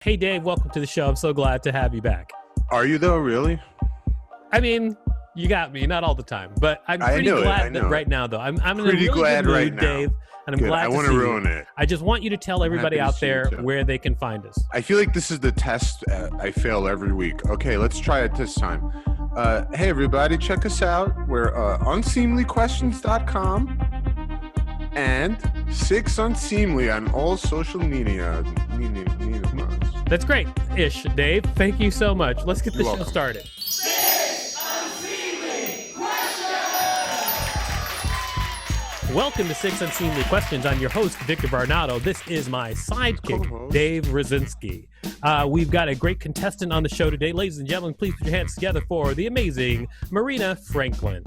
Hey, Dave, welcome to the show. I'm so glad to have you back. Are you though, really? I mean, you got me, not all the time, but I'm pretty glad that right now, though. I'm in a really good mood, Dave, and I'm glad to see you. I want to ruin it. I just want you to tell everybody out there where they can find us. I feel like this is the test I fail every week. Okay, let's try it this time. Hey, everybody, check us out. We're unseemlyquestions.com and Six Unseemly on all social media. That's great-ish, Dave. Thank you so much. Let's get the show started. Six Unseemly Questions! Welcome to Six Unseemly Questions. I'm your host, Victor Varnado. This is my sidekick, Dave Rosinsky. We've got a great contestant on the show today. Ladies and gentlemen, please put your hands together for the amazing Marina Franklin.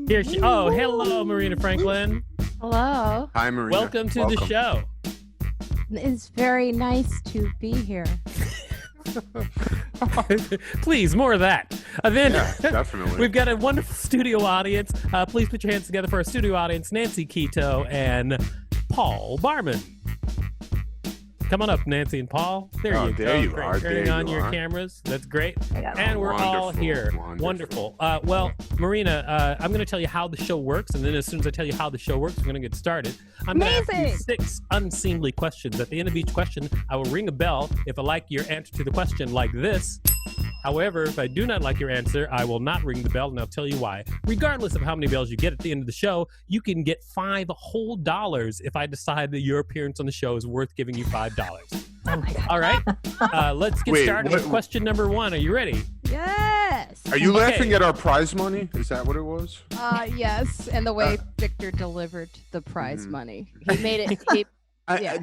Here she. Oh, hello, Marina Franklin. Hello. Hi, Marina. Welcome to the show. It's very nice to be here. Please, more of that. Yeah, definitely. We've got a wonderful studio audience. Please put your hands together for our studio audience, Nancy Quito and Paul Barman. Come on up, Nancy and Paul. There you go. You are. Turning on your cameras. That's great. And we're all here. Wonderful. Well, Marina, I'm going to tell you how the show works, and then as soon as I tell you how the show works, we're going to get started. I'm going to ask you 6 unseemly questions. At the end of each question, I will ring a bell if I like your answer to the question, like this. However, if I do not like your answer, I will not ring the bell, and I'll tell you why. Regardless of how many bells you get at the end of the show, you can get $5 whole if I decide that your appearance on the show is worth giving you $5. Oh my God. All right, let's get started with question number 1. Are you ready? Yes. Are you laughing at our prize money? Is that what it was? Yes, and the way Victor delivered the prize money. He made it,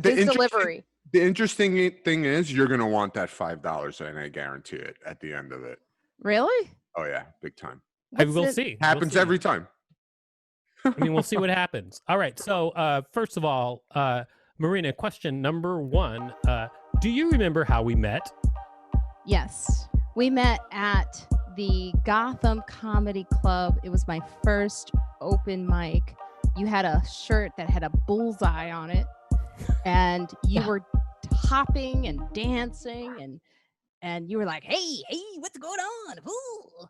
his delivery. The interesting thing is you're going to want that $5, and I guarantee it at the end of it. Really? Oh, yeah. Big time. We'll see. Happens every time. I mean, we'll see what happens. All right. So first of all, Marina, question number 1. Do you remember how we met? Yes. We met at the Gotham Comedy Club. It was my first open mic. You had a shirt that had a bullseye on it. And you were hopping and dancing and you were like, hey, what's going on? Ooh,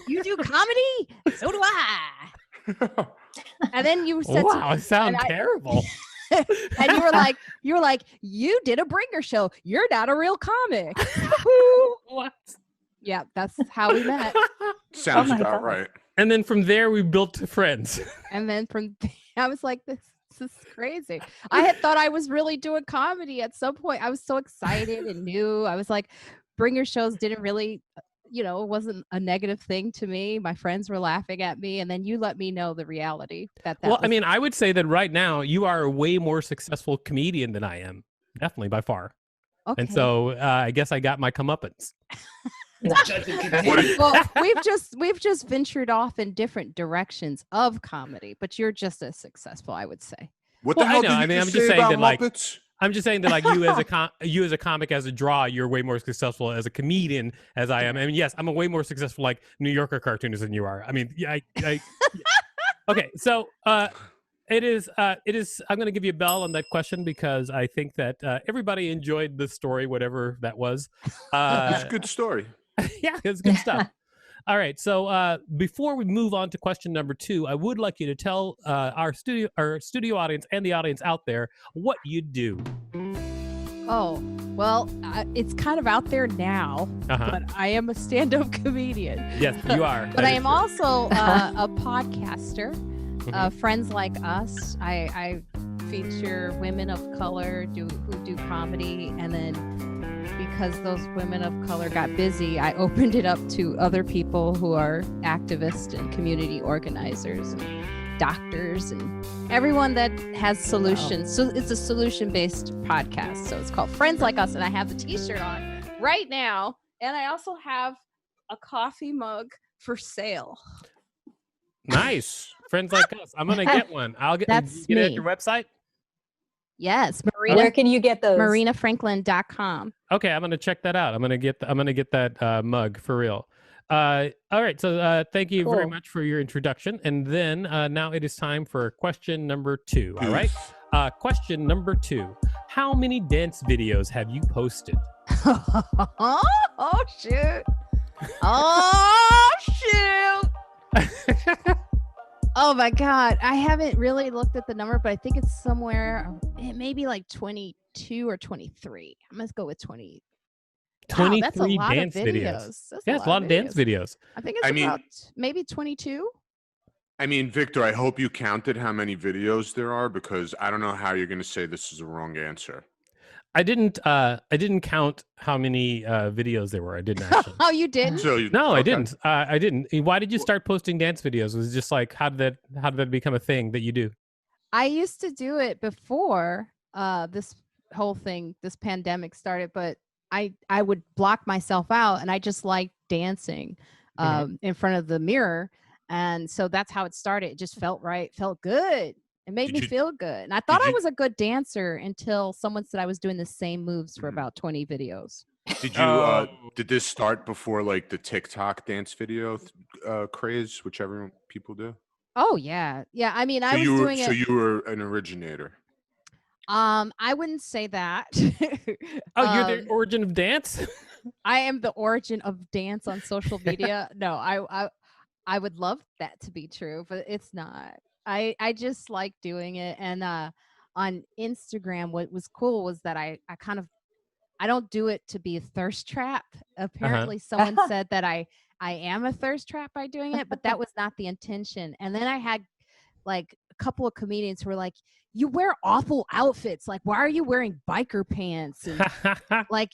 you do comedy? So do I. And then you said, wow, it sounds terrible. And you were like, you did a bringer show. You're not a real comic. What? Yeah, that's how we met. Sounds about right. And then from there, we built friends. And then I was like, this is crazy. I had thought I was really doing comedy at some point. I was so excited and new. I was like, bringer shows didn't really, it wasn't a negative thing to me. My friends were laughing at me. And then you let me know the reality I mean, I would say that right now you are a way more successful comedian than I am. Definitely by far. Okay. And so I guess I got my comeuppance. Well, we've just ventured off in different directions of comedy, but you're just as successful, I would say. What the hell? I'm just saying that like you as a comic, as a draw, you're way more successful as a comedian as I am. I mean, yes, I'm a way more successful like New Yorker cartoonist than you are. I mean, yeah. Okay, so it is. I'm going to give you a bell on that question because I think that everybody enjoyed the story, whatever that was. It's a good story. Yeah, it's good stuff. All right, so before we move on to question number 2, I would like you to tell our studio audience and the audience out there what you do. Oh, well, it's kind of out there now, but I am a stand-up comedian. Yes, you are. But I am also a podcaster. Friends Like Us. I feature women of color who do comedy, and then because those women of color got busy, I opened it up to other people who are activists and community organizers and doctors and everyone that has solutions. So it's a solution-based podcast. So it's called Friends Like Us, and I have the t-shirt on right now, and I also have a coffee mug for sale. Nice. Friends Like Us. I'm gonna get one. Get it at your website. Yes, Marina. Where can you get those? MarinaFranklin.com. Okay, I'm gonna check that out. I'm gonna get that mug for real. All right, so thank you very much for your introduction. And then now it is time for question number 2. All right. Question number 2. How many dance videos have you posted? Oh, shoot. Oh, shoot. Oh, my God. I haven't really looked at the number, but I think it's somewhere, it may be like 22 or 23. I'm going to go with 20. 23 wow, that's a lot dance of videos. That's Yeah, it's a lot of dance videos. I think it's about maybe 22. I mean, Victor, I hope you counted how many videos there are, because I don't know how you're going to say this is a wrong answer. I didn't count how many videos there were. I didn't actually. Oh, you didn't? No, okay. I didn't. Why did you start posting dance videos? Was it just like, how did that become a thing that you do? I used to do it before this whole thing, this pandemic started, but I would block myself out, and I just liked dancing in front of the mirror. And so that's how it started. It just felt right, felt good. It made me feel good. And I thought I was a good dancer until someone said I was doing the same moves for about 20 videos. Did you did this start before like the TikTok dance video craze, which people do? Oh yeah. Yeah. I mean, I was doing it. So you were an originator. I wouldn't say that. Oh, you're the origin of dance? I am the origin of dance on social media. No, I would love that to be true, but it's not. I just like doing it. And on Instagram, what was cool was that I don't do it to be a thirst trap. Apparently someone said that I am a thirst trap by doing it, but that was not the intention. And then I had like a couple of comedians who were like, you wear awful outfits. Like, why are you wearing biker pants? And like,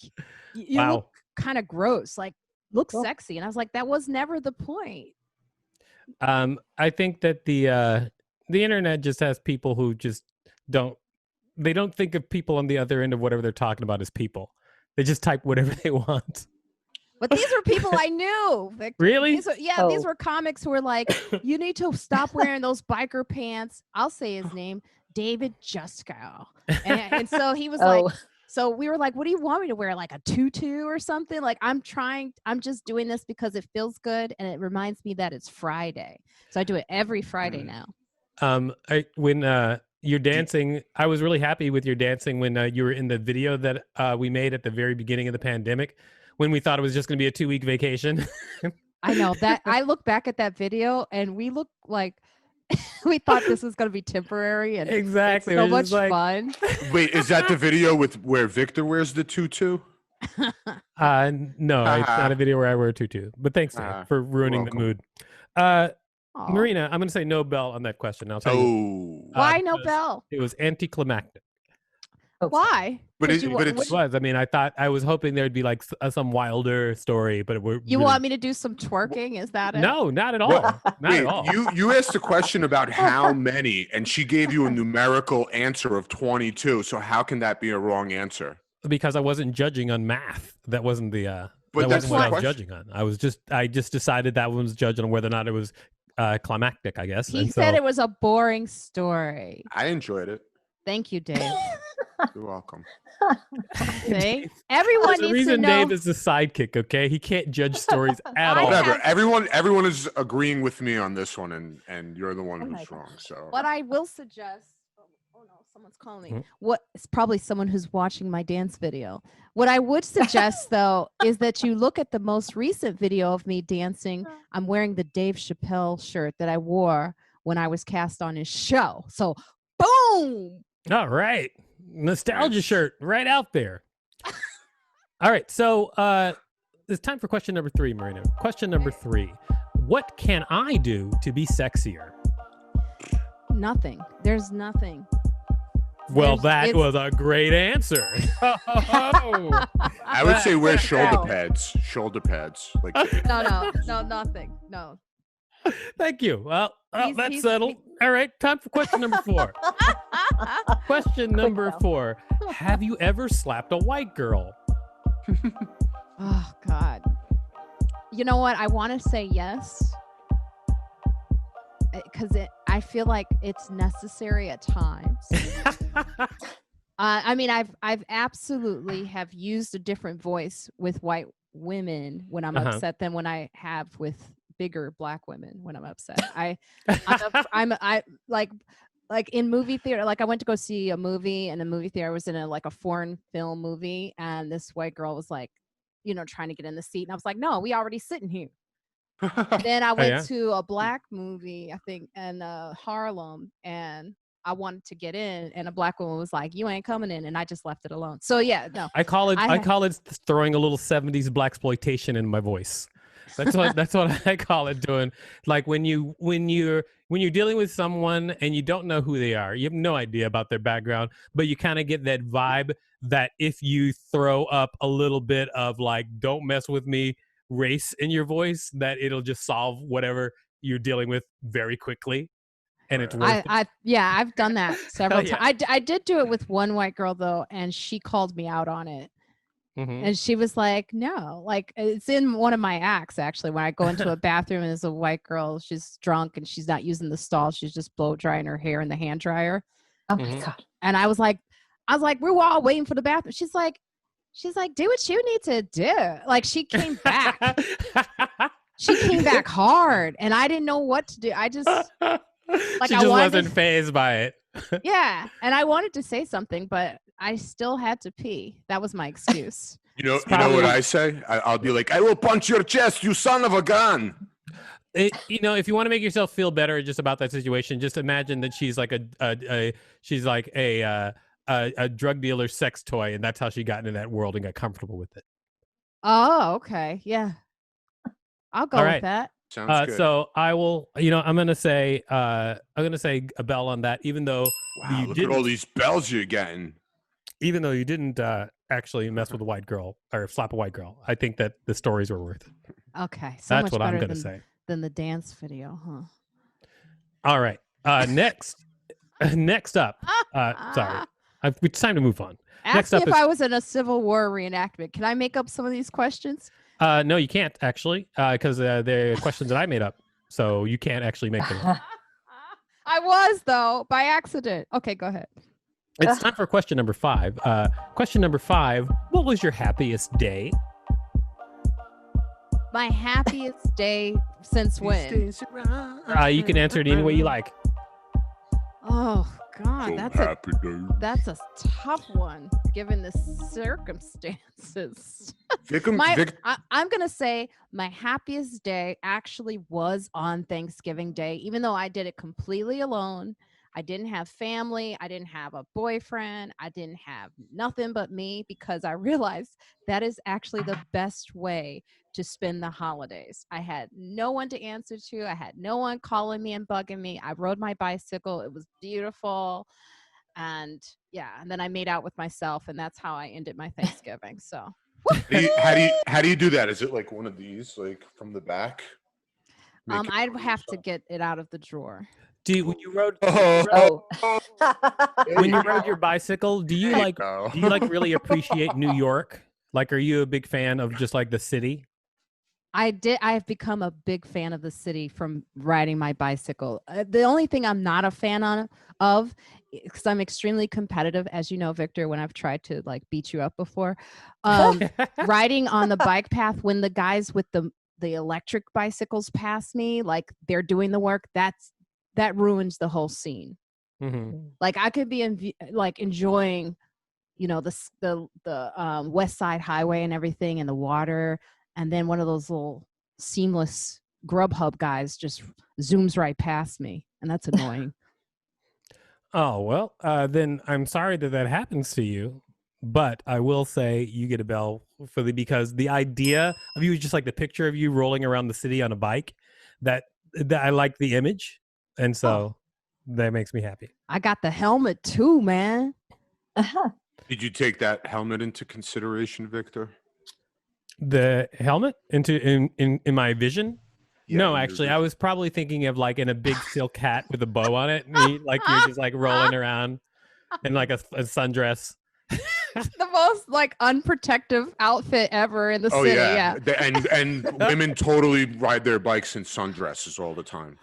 you look kind of gross. Like, look sexy. And I was like, that was never the point. I think that the internet just has people who just don't think of people on the other end of whatever they're talking about as people. They just type whatever they want. But these were people I knew. Victor. Really? These were comics who were like, you need to stop wearing those biker pants. I'll say his name, David Juskow. And so he was like, so we were like, what do you want me to wear? Like a tutu or something? Like, I'm just doing this because it feels good. And it reminds me that it's Friday. So I do it every Friday now. When you're dancing, I was really happy with your dancing when you were in the video that we made at the very beginning of the pandemic, when we thought it was just going to be a 2-week vacation. I know that. I look back at that video and we look like we thought this was going to be temporary. And exactly. It's so much fun. Wait, is that the video where Victor wears the tutu? No, it's not a video where I wear a tutu. But thanks for ruining the mood. Marina, I'm going to say no bell on that question. I'll tell you. Why no bell? It was anticlimactic. Why? But it was. I mean, I was hoping there'd be like some wilder story, but you want me to do some twerking? Is that it? No, not at all. Not at all. You asked a question about how many, and she gave you a numerical answer of 22. So how can that be a wrong answer? Because I wasn't judging on math. That wasn't the. But that's what I was judging on. I just decided that one was judging on whether or not it was climactic, I guess. He said it was a boring story. I enjoyed it. Thank you, Dave. You're welcome. See? Everyone needs to know. The reason Dave is the sidekick, okay? He can't judge stories at all. Whatever. Everyone is agreeing with me on this one, and you're the one who's wrong. So what I will suggest. Oh no, someone's calling me. It's probably someone who's watching my dance video. What I would suggest though is that you look at the most recent video of me dancing. I'm wearing the Dave Chappelle shirt that I wore when I was cast on his show. So boom. All right. Nostalgia shirt right out there. All right. So it's time for question number 3, Marina. Question number 3. What can I do to be sexier? Nothing. There's nothing. Well, that was a great answer. I would say wear shoulder pads. Shoulder pads. Like No, nothing. No. Thank you. Well, that's settled. All right, time for question number 4. Question number 4. Have you ever slapped a white girl? Oh, God. You know what? I want to say yes. Because I feel like it's necessary at times. I mean, I've absolutely have used a different voice with white women when I'm upset than when I have with bigger black women when I'm upset. like in movie theater, like I went to go see a movie, and the movie theater was in a foreign film movie, and this white girl was like, trying to get in the seat, and I was like, no, we already sitting here. Then I went to a black movie, I think, in Harlem, and I wanted to get in, and a black woman was like, you ain't coming in, and I just left it alone. So yeah, no. I call it throwing a little 70s blaxploitation in my voice. That's what I call it, doing. Like when you're dealing with someone and you don't know who they are, you have no idea about their background, but you kind of get that vibe that if you throw up a little bit of like, don't mess with me race in your voice, that it'll just solve whatever you're dealing with very quickly. And it's worth it. I've done that several times. I did do it with one white girl though, and she called me out on it. Mm-hmm. And she was like, no, like it's in one of my acts, actually, when I go into a bathroom and there's a white girl, she's drunk and she's not using the stall. She's just blow drying her hair in the hand dryer. Oh my God. And I was like, we were all waiting for the bathroom. She's like, do what you need to do. Like she came back. She came back hard and I didn't know what to do. I just she just wasn't fazed by it. Yeah. And I wanted to say something, but I still had to pee. That was my excuse. You know what I say? I'll be like, I will punch your chest, you son of a gun. If you want to make yourself feel better just about that situation, just imagine that she's like a drug dealer's sex toy, and that's how she got into that world and got comfortable with it. Oh, okay. Yeah. I'll go with that. Sounds good. So I will, I'm going to say a bell on that, even though look at all these bells you're getting. Even though you didn't actually mess with a white girl or slap a white girl, I think that the stories were worth it. Okay. So that's what I'm going to say. Than the dance video, huh? All right. Next up. Sorry. It's time to move on. Ask me if I was in a Civil War reenactment. Can I make up some of these questions? No, you can't actually, because they're questions that I made up. So you can't actually make them up. I was, though, by accident. Okay, go ahead. It's time for question number 5. Question number 5, what was your happiest day? My happiest day since when? You can answer it any way you like. Oh, God, that's a tough one, given the circumstances. I'm going to say my happiest day actually was on Thanksgiving Day, even though I did it completely alone. I didn't have family. I didn't have a boyfriend. I didn't have nothing but me, because I realized that is actually the best way to spend the holidays. I had no one to answer to. I had no one calling me and bugging me. I rode my bicycle. It was beautiful. And and then I made out with myself, and that's how I ended my Thanksgiving. So how do you do that? Is it like one of these, like from the back? I'd have to get it out of the drawer. When you rode your bicycle, do you really appreciate New York? Like, are you a big fan of just like the city? I've become a big fan of the city from riding my bicycle. The only thing I'm not a fan of, because I'm extremely competitive, as you know, Victor, when I've tried to like beat you up before, riding on the bike path when the guys with the electric bicycles pass me, like they're doing the work, that ruins the whole scene. Mm-hmm. Like I could be enjoying, the West Side Highway and everything and the water, and then one of those little seamless Grubhub guys just zooms right past me, and that's annoying. Oh, well, then I'm sorry that happens to you, but I will say you get a bell because the idea of you is just like the picture of you rolling around the city on a bike, that I like the image. And so that makes me happy. I got the helmet too, man. Did you take that helmet into consideration, Victor? The helmet in my vision? Yeah, no, actually, I was probably thinking of like in a big silk hat with a bow on it. And you're just like rolling around in like a sundress. The most like unprotective outfit ever in the city. Yeah. And women totally ride their bikes in sundresses all the time.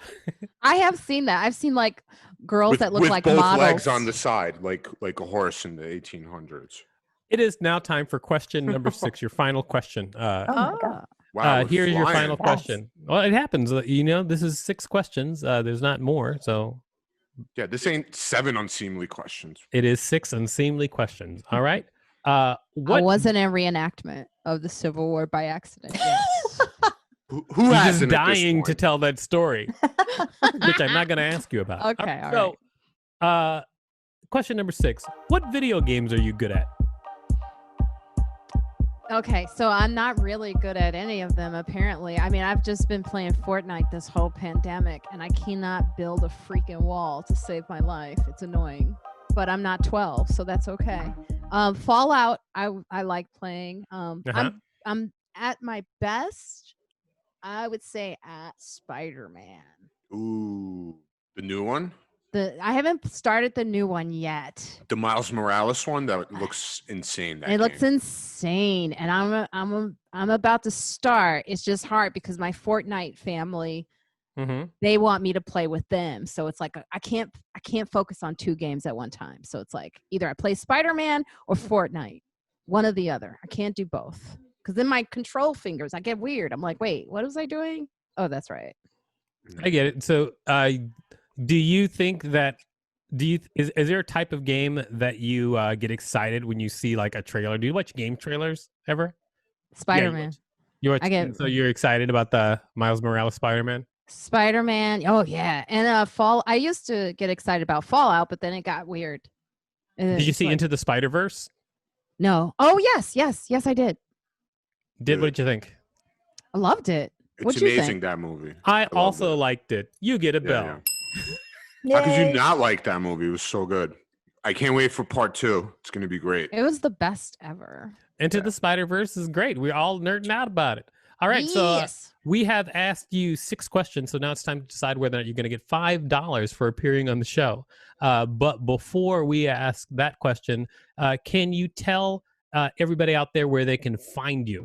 I have seen that. I've seen like girls that look like both models. Legs on the side, like a horse in the 1800s. It is now time for question number 6, your final question. Oh my God. Wow, here's your final question. Well, it happens. This is 6 questions. There's not more. So Yeah, this ain't 7 unseemly questions. It is 6 unseemly questions. All right. I What wasn't a reenactment of the Civil War by accident. Yes. Who You're just hasn't at this dying to point? tell that story, which I'm not going to ask you about. Okay, all So, question number 6. What video games are you good at? Okay, so I'm not really good at any of them, apparently. I mean, I've just been playing Fortnite this whole pandemic, and I cannot build a freaking wall to save my life. It's annoying, but I'm not 12, so that's okay. Fallout, I like playing. I'm at my best, I would say, at Spider-Man. Ooh, the new one? I haven't started the new one yet. The Miles Morales one? That looks insane. It looks insane, and I'm about to start. It's just hard because my Fortnite family, they want me to play with them, so it's like I can't focus on 2 games at one time. So it's like either I play Spider-Man or Fortnite, one or the other. I can't do both because then my control fingers, I get weird. I'm like, wait, what was I doing? Oh, that's right. I get it. So, do you think that is there a type of game that you get excited when you see like a trailer? Do you watch game trailers ever? Spider-Man. Yeah, so you're excited about the Miles Morales Spider-Man? Spider-Man. Oh yeah. And I used to get excited about Fallout, but then it got weird. Did you see Into the Spider-Verse? No. Oh yes, I did. What did you think? I loved it. It's amazing, that movie. I also liked it. You get a bell. Yeah. How could you not like that movie? It was so good. I can't wait for part 2. It's going to be great. It was the best ever. Into the Spider-Verse is great. We're all nerding out about it. All right, so we have asked you 6 questions, so now it's time to decide whether or not you're going to get $5 for appearing on the show. But before we ask that question, can you tell everybody out there where they can find you?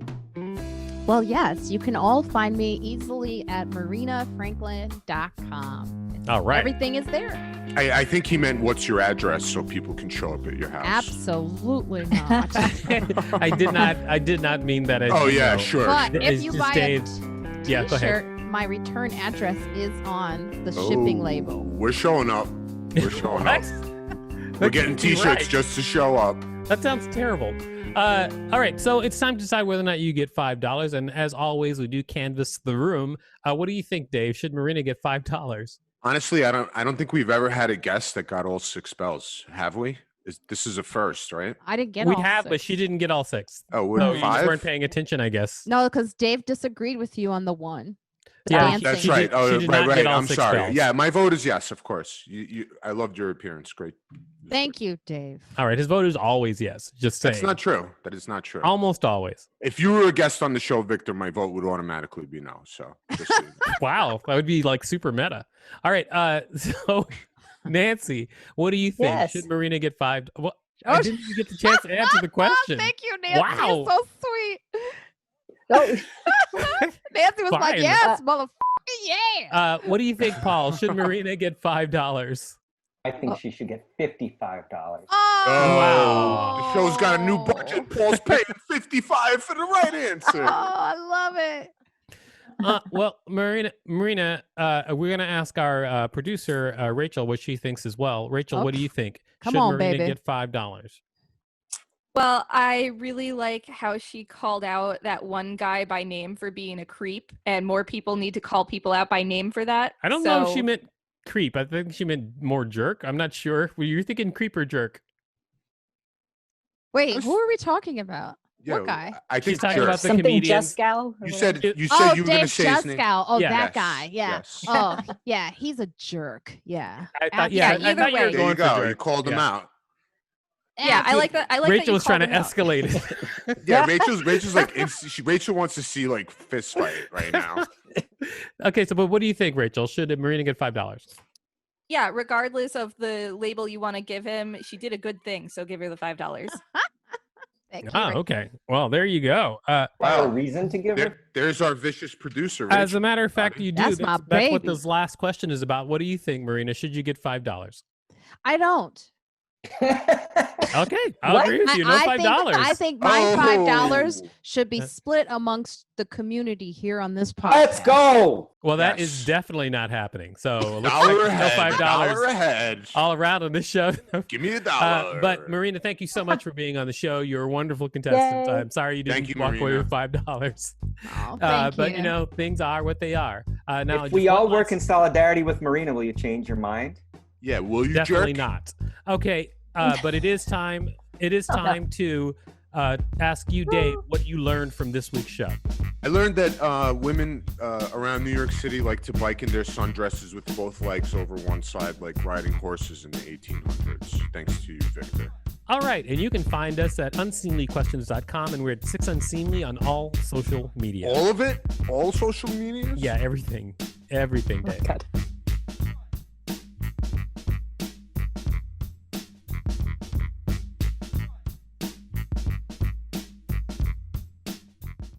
Well, yes, you can all find me easily at marinafranklin.com. All right. Everything is there. I think he meant what's your address so people can show up at your house. Absolutely not. I did not mean that. Oh yeah, sure. But if you buy a go ahead. my return address is on the shipping label. We're showing up. We're showing up. We're getting t-shirts just to show up. That sounds terrible. All right, so it's time to decide whether or not you get $5. And as always, we do canvass the room. What do you think, Dave? Should Marina get $5? Honestly, I don't think we've ever had a guest that got all 6 spells. Have we? This is a first, right? I didn't get all 6. We have, but she didn't get all 6. Oh, we're no, 5? You just weren't paying attention, I guess. No, because Dave disagreed with you on the one. Yeah, that's right. Right. I'm sorry. Spells. Yeah, my vote is yes, of course. I loved your appearance. Great. Thank you, Dave. All right, his vote is always yes. Just saying. That's not true. That is not true. Almost always. If you were a guest on the show, Victor, my vote would automatically be no. So. Wow, that would be like super meta. All right. So, Nancy, what do you think? Yes. Should Marina get $5? Well, I didn't even get the chance to answer the question. Thank you, Nancy. Wow. You're so sweet. Oh. Nancy was like, yes, motherfucker, yeah. What do you think, Paul? Should Marina get $5? I think she should get $55. Oh, wow. The show's got a new budget. Paul's paying $55 for the right answer. Oh, I love it. Well, Marina, we're going to ask our producer, Rachel, what she thinks as well. Rachel, what do you think? Come Should on, Marina baby. get $5? Well, I really like how she called out that one guy by name for being a creep, and more people need to call people out by name for that. I don't know if she meant creep. I think she meant more jerk. I'm not sure. Were you thinking creep or jerk? Wait, who are we talking about? Yo, what guy? I think she's talking about the Something comedian. Juskow? You said you were Dave going to say his name. Juskow. Oh, Yeah. that Yes, guy. Yeah. yes. Oh, yeah. He's a jerk. Yeah. I thought, Yeah, I either thought you were way. There you going for go. jerk. You called him Yeah. out. Yeah, I like that. I like Rachel was that you trying to called him out. escalate it. Yeah, Rachel's like Rachel wants to see like fist fight right now. Okay, so but what do you think, Rachel? Should Marina get $5? Yeah, regardless of the label you want to give him, she did a good thing, so give her the $5. Thank you. Oh, okay. Well, there you go. Wow. A reason to give her? There's our vicious producer. As Rachel. a matter of fact, you do. That's my That's what baby. this last question is about. What do you think, Marina? Should you get $5? I don't. Okay, I'll agree with you. No $5. I think my $5 Oh. should be split amongst the community here on this podcast. Let's go. Well, that is Yes. definitely not happening. So looks Dollar like ahead. no $5 Dollar ahead. all around on this show. Give me $1. But Marina, thank you so much for being on the show. You're a wonderful contestant. Yay. I'm sorry you Thank didn't you, walk away Marina. with $5. Oh, thank But you. things are what they are. Now, If just we one all work last- in solidarity with Marina, will you change your mind? Yeah, will you definitely jerk? not. Okay, but it is time. It is time to ask you, Dave, what you learned from this week's show. I learned that women around New York City like to bike in their sundresses with both legs over one side, like riding horses in the 1800s. Thanks to you, Victor. All right, and you can find us at unseemlyquestions.com, and we're at Six Unseemly on all social media. All of it? All social media? Yeah, everything, Dave. God.